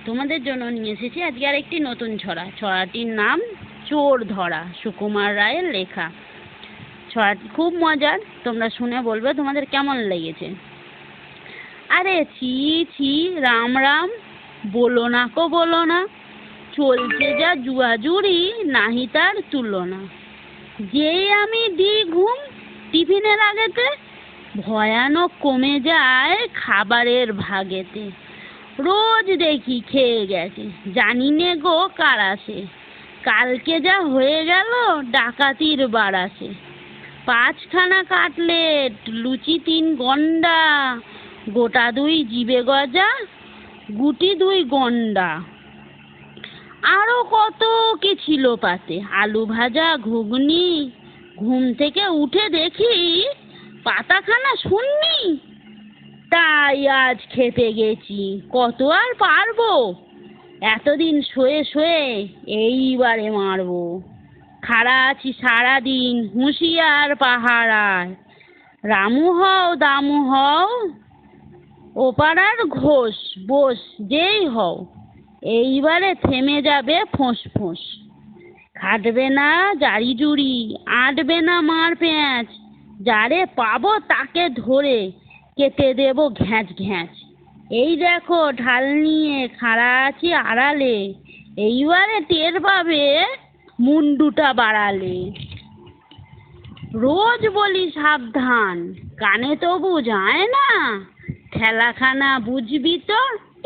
তোমাদের জন্য নিয়ে এসেছি আজকে আর একটি নতুন ছড়া। ছড়াটির নাম চোর ধরা, সুকুমার রায়ের লেখা। ছড়াটি খুব মজার, তোমরা শুনে বলবে তোমাদের কেমন লেগেছে। আরে ছি ছি, রাম রাম, বলো না কো বলো না, চলছে যা জুয়াজুড়ি, নাহি তার তুলনা। যেই আমি দিই ঘুম টিফিনের আগেতে, ভয়ানক কমে যায় খাবারের ভাগেতে। রোজ দেখি খেয়ে গেছে, জানি নে গো কার আসে। কালকে যা হয়ে গেল ডাকাতির বাড়াসে। 5খানা কাটলেট, লুচি 3 গন্ডা, গোটা 2 জিবে গজা, গুটি 2 গন্ডা। আরো কত কি ছিল পাতে, আলু ভাজা, ঘুগনি। ঘুম থেকে উঠে দেখি পাতাখানা শূন্যি। তাই আজ খেতে গেছি, কত আর পারবো, এতদিন শুয়ে শুয়ে এইবারে মারবো। খাড়া আছি সারাদিন হুঁশিয়ার পাহারায়, রামু হও দামু হও ও পাড়ার ঘোষ বোস যেই হও, এইবারে থেমে যাবে ফোঁস ফোঁস। খাটবে না জারি জুড়ি, আঁটবে না মার পেঁচ, যারে পাবো তাকে ধরে কেটে দেব ঘ্যাঁচ ঘ্যাঁচ। এই দেখো ঢাল নিয়ে খাড়া আছি আড়ালে, এইবারে টের পাবে মুন্ডুটা বাড়ালে। রোজ বলি সাবধান, কানে তবু যায় না, ঠেলাখানা বুঝবি তো।